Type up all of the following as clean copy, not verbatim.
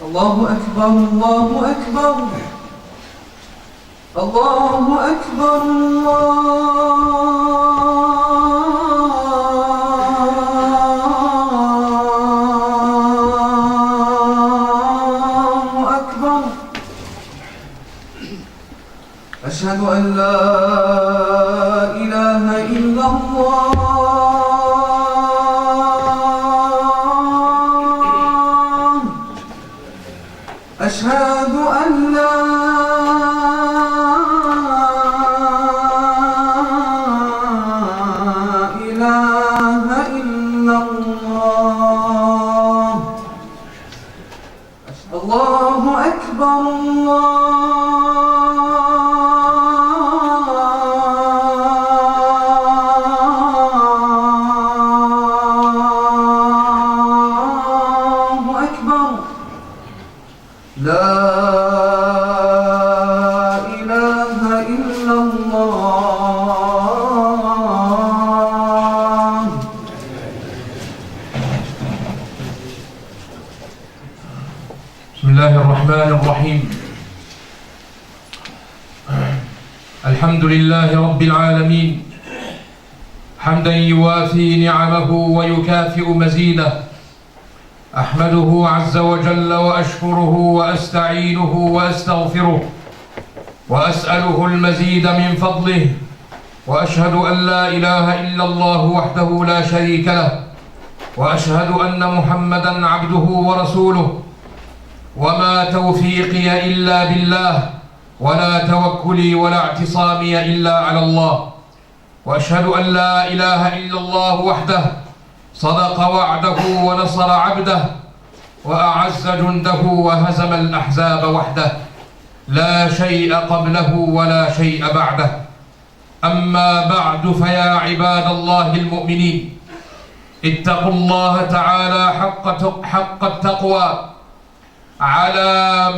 الله أكبر الله أكبر الله أكبر الله أكبر. أشهد أن لا إله إلا الله. أشهد أن لا إله إلا الله. الله أكبر الله أكبر. لا إله إلا الله. بسم الله الرحمن الرحيم. الحمد لله رب العالمين حمدا يوافي نعمه ويكافئ مزيده. أحمده عز وجل وأشكره وأستعينه وأستغفره وأسأله المزيد من فضله، وأشهد أن لا إله إلا الله وحده لا شريك له، وأشهد أن محمدا عبده ورسوله. وما توفيقي إلا بالله، ولا توكلي ولا اعتصامي إلا على الله. وأشهد أن لا إله إلا الله وحده صدق وعده ونصر عبده وأعز جنده وهزم الأحزاب وحده، لا شيء قبله ولا شيء بعده. أما بعد، فيا عباد الله المؤمنين، اتقوا الله تعالى حق التقوى على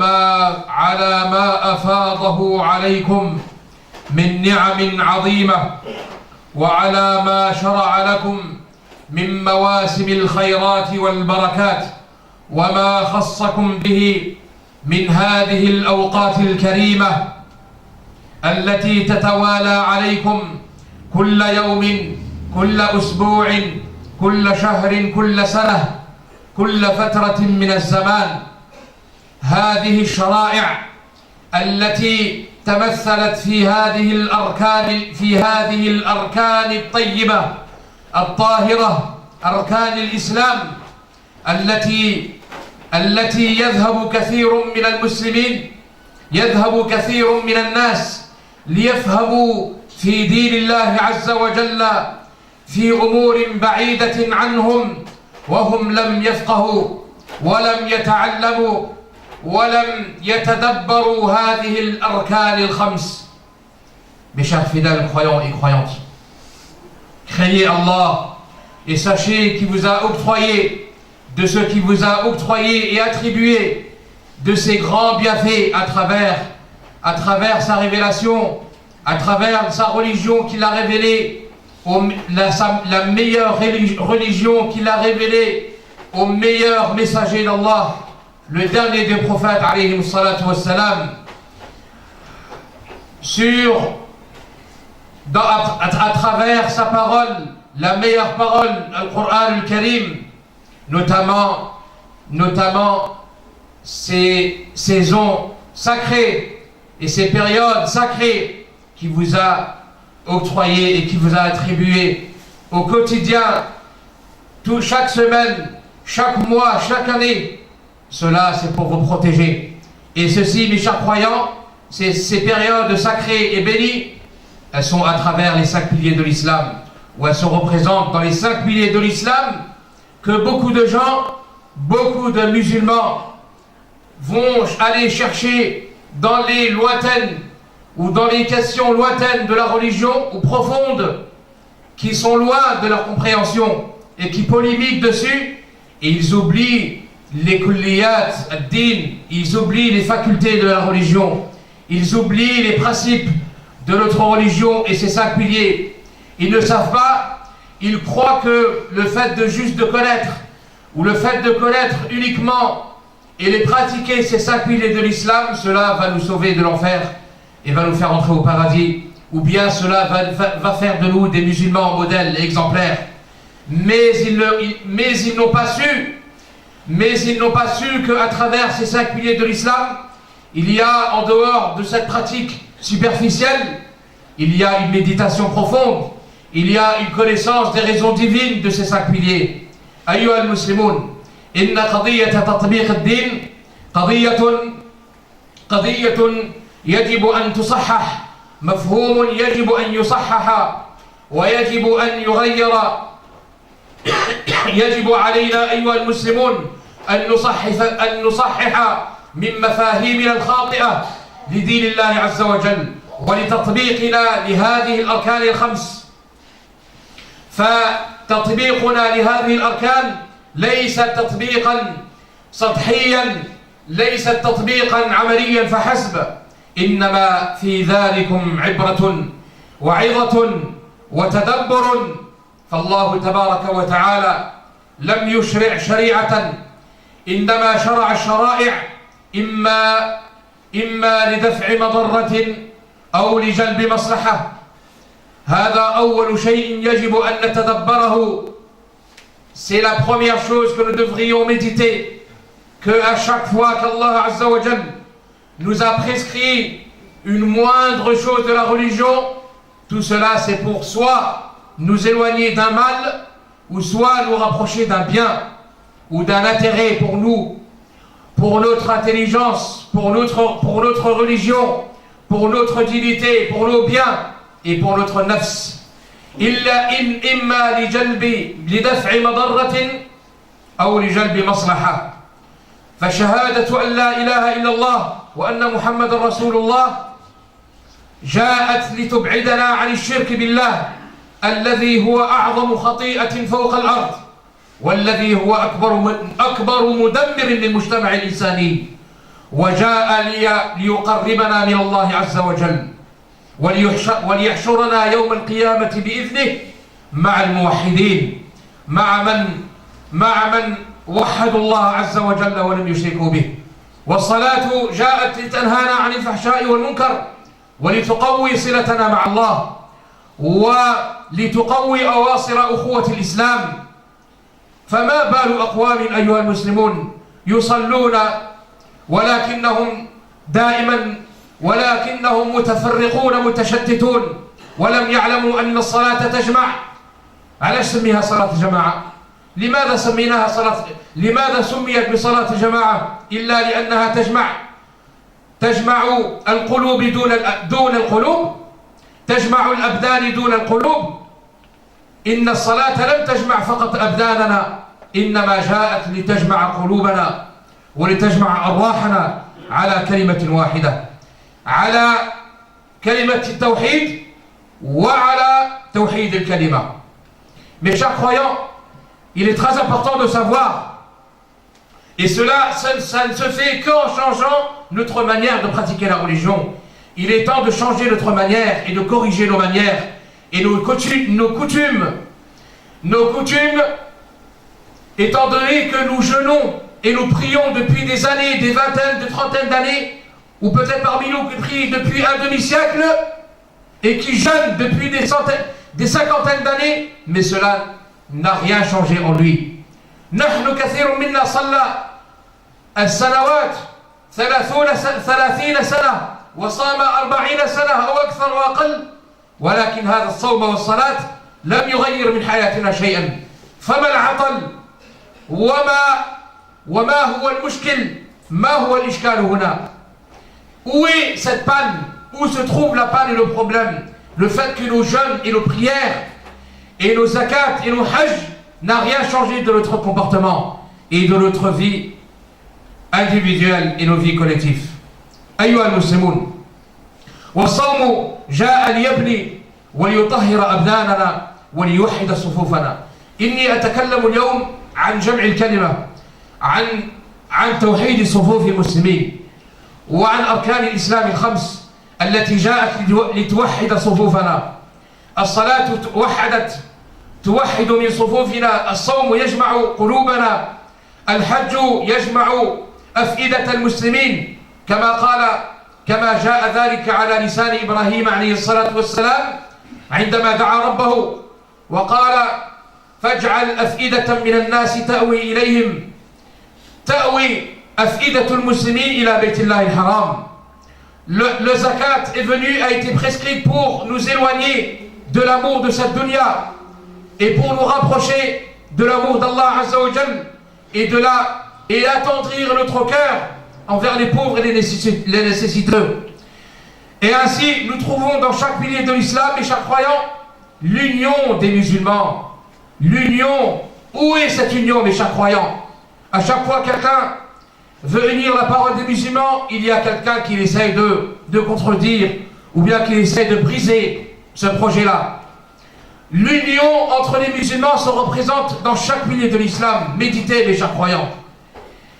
ما أفاضه عليكم من نعم عظيمة، وعلى ما شرع لكم من مواسم الخيرات والبركات، وما خصكم به من هذه الأوقات الكريمة التي تتوالى عليكم كل يوم، كل أسبوع، كل شهر، كل سنة، كل فترة من الزمان. هذه الشرائع التي تمثلت في هذه الأركان الطيبة الطاهرة، أركان الإسلام، التي يذهب كثير من المسلمين، يذهب كثير من الناس ليفهموا في دين الله عز وجل في أمور بعيدة عنهم، وهم لم يفقهوا ولم يتعلموا ولم يتدبروا هذه الأركان الخمس. Mes chers fidèles croyants et croyantes, craignez Allah et sachez qu'il vous a octroyé de ce qu'il vous a octroyé et attribué de ses grands bienfaits à travers sa révélation, à travers sa religion qu'il a révélée, la meilleure religion qu'il a révélée au meilleur messager d'Allah, le dernier des prophètes alayhi salatu wassalam, à travers sa parole, la meilleure parole, le Coran al-Karim, notamment ces saisons sacrées et ces périodes sacrées qui vous a octroyées et qui vous a attribuées au quotidien, chaque semaine, chaque mois, chaque année. Cela, c'est pour vous protéger. Et ceci, mes chers croyants, ces périodes sacrées et bénies, elles sont à travers les 5 piliers de l'islam, où elles se représentent dans les 5 piliers de l'islam, que beaucoup de gens, beaucoup de musulmans vont aller chercher dans les lointaines ou dans les questions lointaines de la religion ou profondes, qui sont loin de leur compréhension et qui polémiquent dessus, et ils oublient les kulliyat ad-din, ils oublient les facultés de la religion, ils oublient les principes de notre religion et ses 5 piliers. Ils ne savent pas, ils croient que le fait de juste de connaître, ou le fait de connaître uniquement et les pratiquer, ces 5 piliers de l'islam, cela va nous sauver de l'enfer et va nous faire entrer au paradis, ou bien cela va faire de nous des musulmans modèles et exemplaires. Mais ils n'ont pas su qu'à travers ces 5 piliers de l'islam, il y a, en dehors de cette pratique superficielle, il y a une méditation profonde, il y a une connaissance des raisons divines de ces 5 piliers. Ayyuha al-muslimun, inna qadiyyata tatbiq ad-din qadiyyatun yajibu an tusahhah, mafhumun yajibu an yusahhaha, wa yajibu an yughayyara. يجب علينا أيها المسلمون أن نصحح من مفاهيمنا الخاطئة لدين الله عز وجل ولتطبيقنا لهذه الأركان الخمس. فتطبيقنا لهذه الأركان ليس تطبيقا سطحيا، ليس تطبيقا عمليا فحسب، إنما في ذلكم عبرة وعظة وتدبر. فالله تبارك وتعالى لم يشرع شريعة، إنما شرع الشرائع إما لدفع مضرة أو لجلب مصلحة. هذا أول شيء يجب أن نتدبره. C'est la première chose que nous devrions méditer, que à chaque fois qu'Allah Azza wa Jal nous a prescrit une moindre chose de la religion, tout cela c'est pour soit nous éloigner d'un mal, ou soit nous rapprocher d'un bien, ou d'un intérêt pour nous, pour notre intelligence, pour notre religion, pour notre dignité, pour nos biens et pour notre nafs. إما لدفع مضرة أو لجلب مصلحة. فشهادة أن لا إله إلا الله وأن محمد رسول الله جاءت لتبعدنا عن الشرك بالله الذي هو أعظم خطيئة فوق الأرض، والذي هو أكبر مدمر للمجتمع الإنساني، وجاء ليقربنا من الله عز وجل وليحشرنا يوم القيامة بإذنه مع الموحدين، مع من وحدوا الله عز وجل ولم يشركوا به. والصلاة جاءت لتنهانا عن الفحشاء والمنكر ولتقوي صلتنا مع الله ولتقوي أواصر أخوة الإسلام. فما بال أقوام أيها المسلمون يصلون ولكنهم متفرقون متشتتون ولم يعلموا أن الصلاة تجمع. علاش سميها صلاة جماعة؟ لماذا سميت بصلاة الجماعة إلا لأنها تجمع القلوب دون القلوب، تجمع الأبدان دون القلوب. إن الصلاة لم تجمع فقط أبداننا، إنما جاءت لتجمع قلوبنا ولتجمع أرواحنا على كلمة واحدة، على كلمة التوحيد وعلى توحيد الكلمة. Mes chers croyants, il est très important de savoir, et cela, ça ne se fait qu'en changeant notre manière de pratiquer la religion. Il est temps de changer notre manière et de corriger nos manières et nos coutumes, étant donné que nous jeûnons et nous prions depuis des années, des vingtaines, des trentaines d'années, ou peut-être parmi nous qui prient depuis un demi-siècle et qui jeûnent depuis des cinquantaines d'années, mais cela n'a rien changé en lui. نحن كثير منا صلى السنوات 30 سنة وصام 40 سنة أو أكثر وأقل، ولكن هذا الصوم والصلاة لم يغير من حياتنا شيئا. فما العطل وما هو المشكل؟ ما هو الإشكال هنا؟ Où est cette panne? Où se trouve la panne et le problème? Le fait que nos jeûnes et nos prières et nos zakats et nos hajj n'a rien changé de notre comportement et de notre vie individuelle et nos vies collectives. أيها المسلمون، والصوم جاء ليبني وليطهر أبداننا وليوحد صفوفنا. إني أتكلم اليوم عن جمع الكلمة، عن توحيد صفوف المسلمين، وعن أركان الإسلام الخمس التي جاءت لتوحد صفوفنا. الصلاة توحد من صفوفنا، الصوم يجمع قلوبنا، الحج يجمع أفئدة المسلمين كما جاء ذلك على لسان إبراهيم عليه الصلاة والسلام عندما دعا ربه وقال فاجعل أفئدة من الناس تأوي إليهم تأوي أفئدة المسلمين إلى بيت الله الحرام. Le zakat est venu, a été prescrit pour nous éloigner de l'amour de cette dunya et pour nous rapprocher de l'amour d'Allah Azza wa Jal et attendrir notre cœur envers les pauvres et les nécessiteux. Et ainsi, nous trouvons dans chaque pilier de l'islam et chaque croyant l'union des musulmans. L'union, où est cette union, mes chers croyants? À chaque fois quelqu'un veut unir la parole des musulmans, il y a quelqu'un qui essaye de contredire ou bien qui essaye de briser ce projet-là. L'union entre les musulmans se représente dans chaque pilier de l'islam. Méditez, mes chers croyants.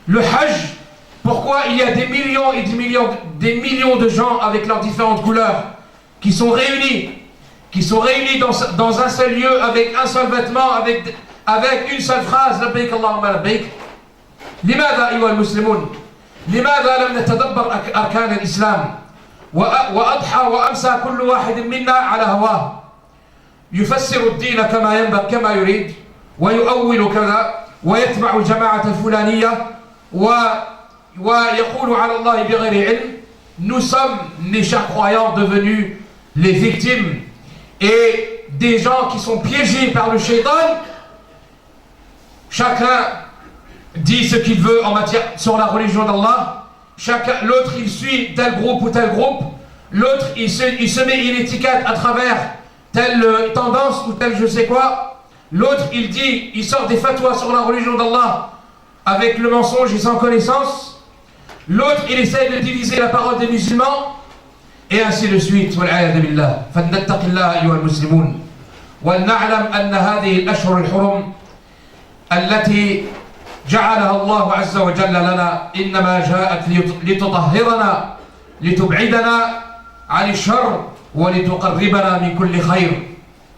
Le Hajj, pourquoi il y a des millions et des millions de gens avec leurs différentes couleurs qui sont réunis dans un seul lieu, avec un seul vêtement, avec une seule phrase, labbaik Allahumma labbaik. لماذا أيها المسلمون؟ لماذا لم نتدبر أركان الإسلام وأضحى وأمسى كل واحد منا على هواه يفسر الدين كما ينبغي كما يريد ويؤول كذا ويتبع الجماعة الفلانية ويقول على الله بغير علم. Nous sommes, les chers croyants, devenus les victimes et des gens qui sont piégés par le shaitan. Chacun dit ce qu'il veut en matière sur la religion d'Allah. L'autre il suit tel groupe ou tel groupe. L'autre il se met une étiquette à travers telle tendance ou telle je sais quoi. L'autre il sort des fatwas sur la religion d'Allah avec le mensonge et sans connaissance. L'autre il essaie de diviser la parole des musulmans et ainsi de suite. والعياذ بالله. فلنتق الله أيها المسلمون ولنعلم أن هذه الأشهر الحرم التي جعلها الله عز وجل لنا إنما جاءت لتطهرنا لتبعدنا عن الشر ولتقربنا من كل خير.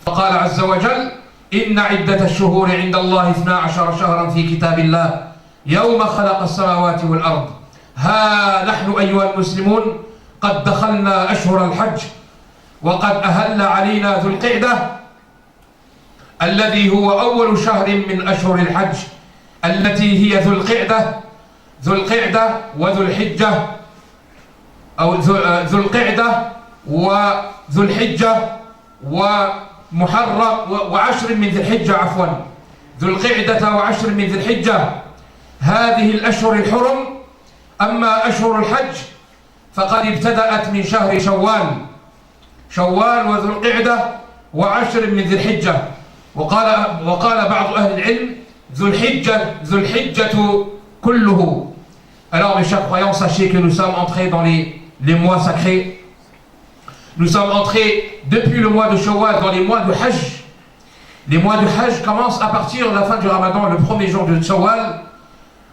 فقال عز وجل إن عدة الشهور عند الله 12 شهرا في كتاب الله يوم خلق السماوات والأرض ها نحن أيها المسلمون قد دخلنا أشهر الحج وقد أهل علينا ذو القعدة الذي هو أول شهر من أشهر الحج التي هي ذو القعدة وذو الحجة أو ذو القعدة وذو الحجة ومحرم وعشر من ذي الحجة عفوا ذو القعدة وعشر من ذي الحجة هذه الأشهر الحرم. أما أشهر الحج فقد ابتدأت من شهر شوال وذو القعدة وعشر من ذي الحجة. وقال بعض أهل العلم ذو الحجة كله. Alors mes chers croyants, sachez que nous sommes entrés dans les mois sacrés. Nous sommes entrés depuis le mois de Shawwal dans les mois de Hajj. Les mois de Hajj commencent à partir de la fin du Ramadan, le premier jour de Shawwal.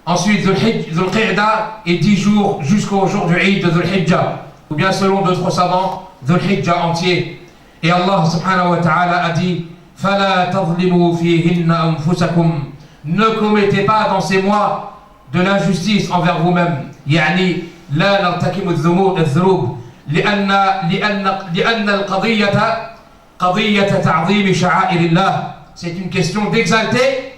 Ensuite Dhul Qa'da et 10 jours jusqu'au jour du Eid de Dhul Hijjah. Ou bien selon d'autres savants, Dhul Hijjah entier. Et Allah subhanahu wa ta'ala a dit فَلَا تَظْلِمُوا فِيهِنَّ أَنفُسَكُمْ. Ne commettez pas dans ces mois de l'injustice envers vous-même. يعني لا نرتكب الذنوب لأن القضية قضية تعظيم شعائر الله. C'est une question d'exalter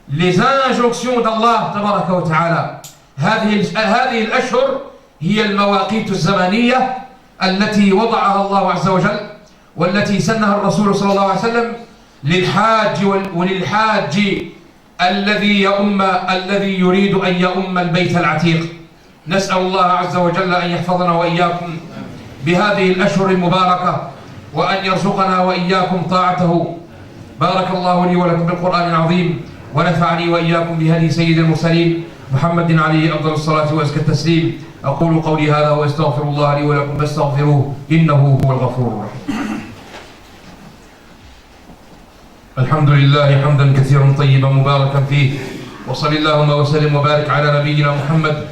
les injonctions d'Allah تبارك وتعالى. هذه الأشهر هي المواقيت الزمنية التي وضعها الله عز وجل والتي سنها الرسول صلى الله عليه وسلم للحاج وللحاج الذي يريد أن يؤم البيت العتيق. نسأل الله عز وجل أن يحفظنا وإياكم بهذه الأشهر المباركة وأن يرزقنا وإياكم طاعته. بارك الله لي ولكم بالقرآن العظيم ونفعني وإياكم بهدي سيد المرسلين محمد عليه أفضل الصلاة وأزكى التسليم. أقول قولي هذا وأستغفر الله لي ولكم فاستغفروه إنه هو الغفور الرحيم. الحمد لله حمدا كثيرا طيبا مباركا فيه وصل اللهم وسلم وبارك على نبينا محمد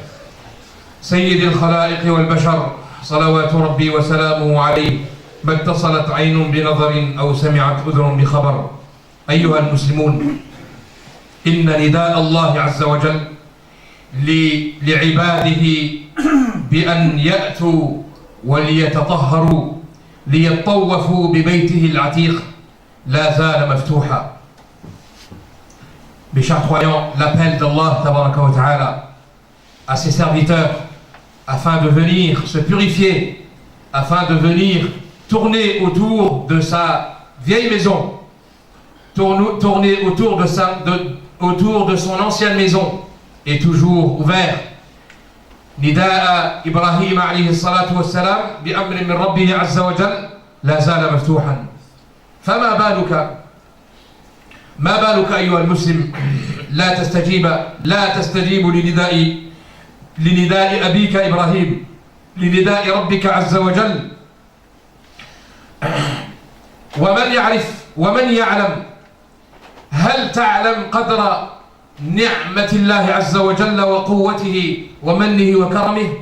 سيد الخلائق والبشر صلوات ربي وسلامه عليه ما اتصلت عين بنظر أو سمعت أذن بخبر. أيها المسلمون إن نداء الله عز وجل لعباده بأن يأتوا وليتطهروا ليطوفوا ببيته العتيق لا زال مفتوحا. Mes chers croyants, l'appel d'Allah tabaraka wa ta'ala à ses serviteurs afin de venir se purifier, afin de venir tourner autour de sa vieille maison, tourner autour de son ancienne maison est toujours ouvert. نداء إبراهيم عليه الصلاة والسلام بأمر من ربه عز وجل لا زال مفتوحا. فما بالك أيها المسلم لا تستجيب لنداء أبيك إبراهيم، لنداء ربك عز وجل. ومن يعلم، هل تعلم قدر نعمة الله عز وجل وقوته ومنه وكرمه؟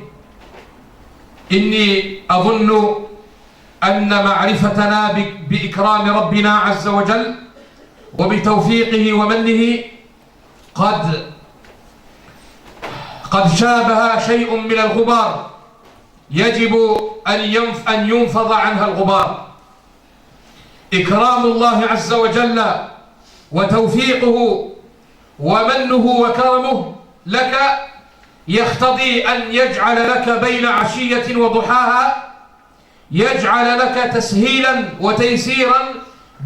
إني أظن أن معرفتنا بإكرام ربنا عز وجل وبتوفيقه ومنه قد شابه شيء من الغبار يجب أن ينفض عنها الغبار. إكرام الله عز وجل وتوفيقه ومنه وكرمه لك يقتضي أن يجعل لك بين عشية وضحاها، يجعل لك تسهيلا وتيسيرا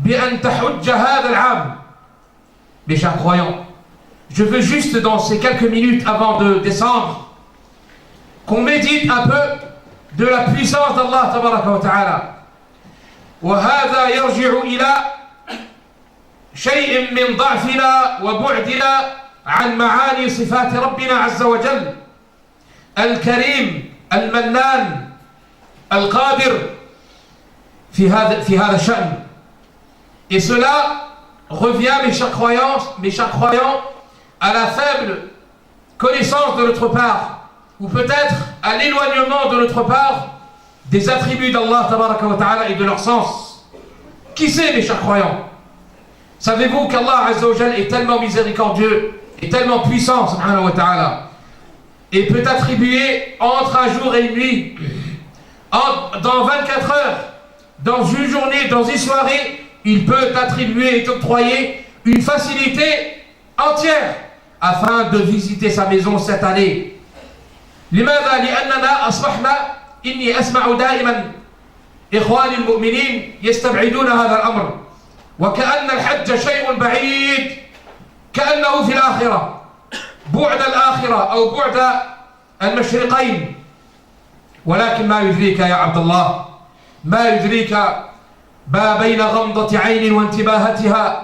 بأن تحج هذا العام. Mes chers croyants, je veux juste dans ces quelques minutes avant de descendre qu'on médite un peu de la puissance d'Allah tabaraka wa ta'ala. وهذا يرجع إلى شيء من ضعفنا وبعدنا عن معاني صفات ربنا عز وجل الكريم المنان القادر في هذا الشأن. Et cela revient, mes chers croyants, à la faible connaissance de notre part, ou peut-être à l'éloignement de notre part des attributs d'Allah tabaraka wa ta'ala et de leur sens. Qui sait, mes chers croyants? Savez-vous qu'Allah Azza wa Jal est tellement miséricordieux et tellement puissant, subhanahu wa ta'ala, et peut attribuer entre un jour et une nuit, dans 24 heures, dans une journée, dans une soirée, il peut attribuer et octroyer une facilité entière afin de visiter sa maison cette année. لماذا؟ لأننا أصبحنا إني أسمع دائما إخواني المؤمنين يستبعدون هذا الأمر وكأن الحج شيء بعيد، كأنه في الآخرة، بعد الآخرة أو بعد المشرقين. ولكن ما يدريك يا عبد الله، ما يدريك ما بين غمضة عين وانتباهتها،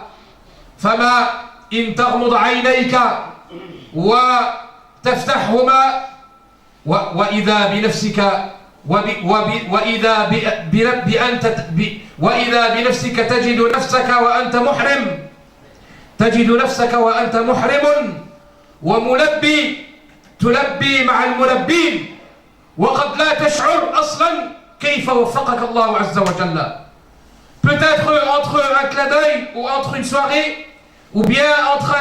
فما إن تغمض عينيك وتفتحهما وإذا بنفسك وإذا بنفسك تجد نفسك وأنت محرم وملبي، تلبي مع الملبين وقد لا تشعر أصلا كيف وفقك الله عز وجل. Peut-être entre un clin d'œil ou entre une soirée ou bien entre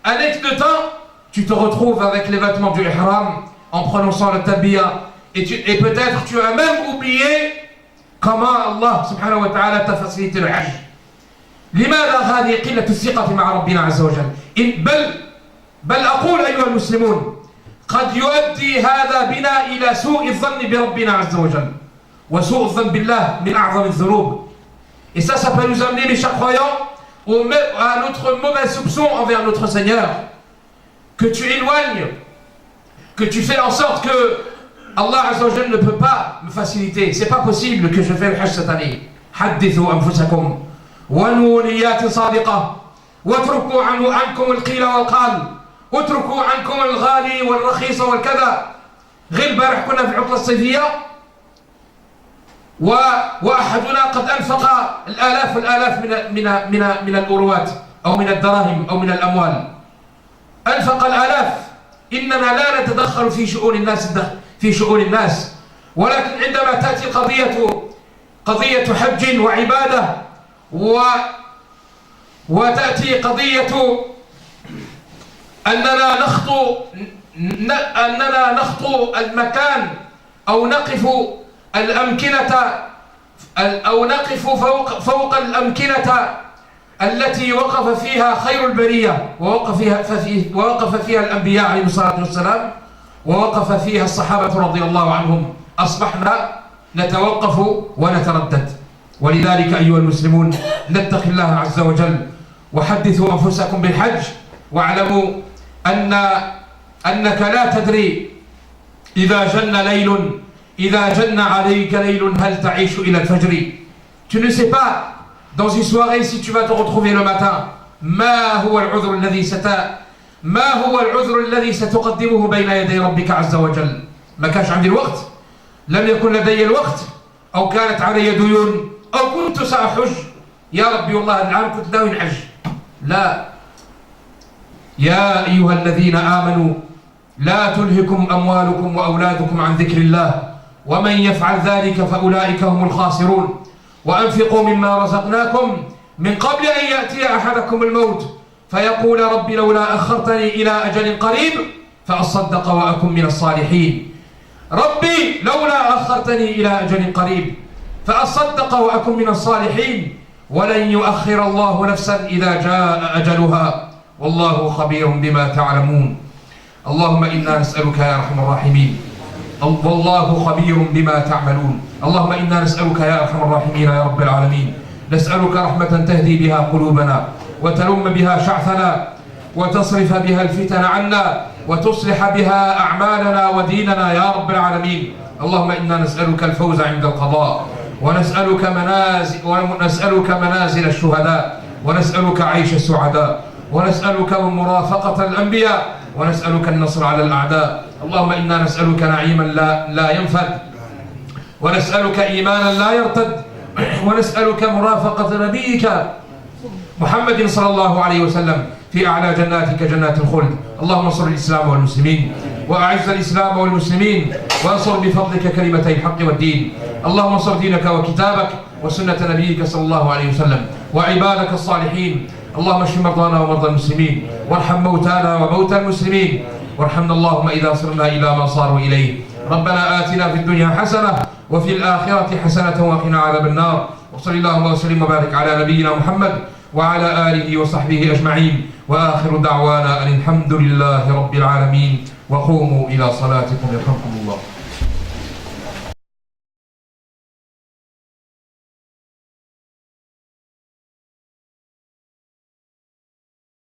un ex de temps, tu te retrouves avec les vêtements du ihram en prononçant le talbiya et peut-être tu as même oublié comment Allah subhanahu wa ta'ala t'a facilité le hajj. لماذا هذه قلة الثقة مع ربنا عز وجل؟ بل أقول أيها المسلمون قد يؤدي هذا بنا إلى سوء الظن بربنا عز وجل، وسوء الظن بالله من أعظم الذنوب. Et ça peut nous amener, mes chers croyants, à notre mauvais soupçon envers notre Seigneur, que tu éloignes, que tu fais en sorte que Allah Azza wa Jalla ne peut pas me faciliter. C'est pas possible que je fasse le Hajj cette année. حدثوا أنفسكم ونوا نيات صادقة واتركوا عنكم القيل والقال واتركوا عنكم الغالي والرخيص والكذا. غير البارح كنا في العطلة الصيفية وأحدنا قد أنفق الآلاف والآلاف من الأوروات أو من الدراهم أو من الأموال، أنفق الآلاف. إننا لا نتدخل في شؤون الناس، ولكن عندما تأتي قضية حج وعبادة وتأتي قضية أننا أننا نخطو المكان أو نقف الأمكنة أو نقف فوق الأمكنة التي وقف فيها خير البرية ووقف فيها الأنبياء عليهم الصلاة والسلام ووقف فيها الصحابة رضي الله عنهم. أصبحنا نتوقف ونتردد. ولذلك أيها المسلمون نتقي الله عز وجل وحدثوا أنفسكم بالحج واعلموا أنك لا تدري إذا جن عليك ليل هل تعيش إلى الفجر. Tu ne sais pas dans une soirée si tu vas te retrouver le matin. ما هو العذر الذي ستقدمه بين يدي ربك عز وجل. ما كانش عندي الوقت، لم يكن لدي الوقت، أو كانت علي ديون، أو كنت سأحج. يا ربي والله العام كنت ناوي نحج. لا، يا أيها الذين آمنوا لا تلهكم أموالكم وأولادكم عن ذكر الله ومن يفعل ذلك فأولئك هم الخاسرون. وأنفقوا مما رزقناكم من قبل أن يأتي أحدكم الموت فيقول رب لولا أخرتني إلى أجل قريب فأصدق وأكن من الصالحين. ربي لولا أخرتني إلى أجل قريب فأصدق وأكن من الصالحين ولن يؤخر الله نفسا إذا جاء أجلها والله خبير بما تعلمون. اللهم إنا نسألك يا أرحم الراحمين، والله خبير بما تعملون. اللهم إنا نسألك يا أرحم الراحمين يا رب العالمين، نسألك رحمة تهدي بها قلوبنا وتلم بها شعثنا وتصرف بها الفتن عنا وتصلح بها أعمالنا وديننا يا رب العالمين. اللهم إنا نسألك الفوز عند القضاء ونسألك منازل الشهداء ونسألك عيش السعداء ونسألك مرافقة الأنبياء ونسألك النصر على الأعداء. اللهم إنا نسألك نعيما لا ينفد ونسألك إيمانا لا يرتد ونسألك مرافقة نبيك محمد صلى الله عليه وسلم في أعلى جناتك جنات الخلد. اللهم انصر الإسلام والمسلمين وأعز الإسلام والمسلمين وانصر بفضلك كلمتي الحق والدين. اللهم انصر دينك وكتابك وسنة نبيك صلى الله عليه وسلم وعبادك الصالحين. اللهم اشف مرضانا ومرضى المسلمين وارحم موتانا وموتى المسلمين وارحمنا اللهم إذا صرنا إلى ما صاروا إليه. ربنا آتنا في الدنيا حسنة وفي الآخرة حسنة وقنا عذاب النار. وصلى اللهم وسلم وبارك على نبينا محمد وعلى آله وصحبه أجمعين وآخر دعوانا أن الحمد لله رب العالمين وقوموا إلى صلاتكم يرحمكم الله.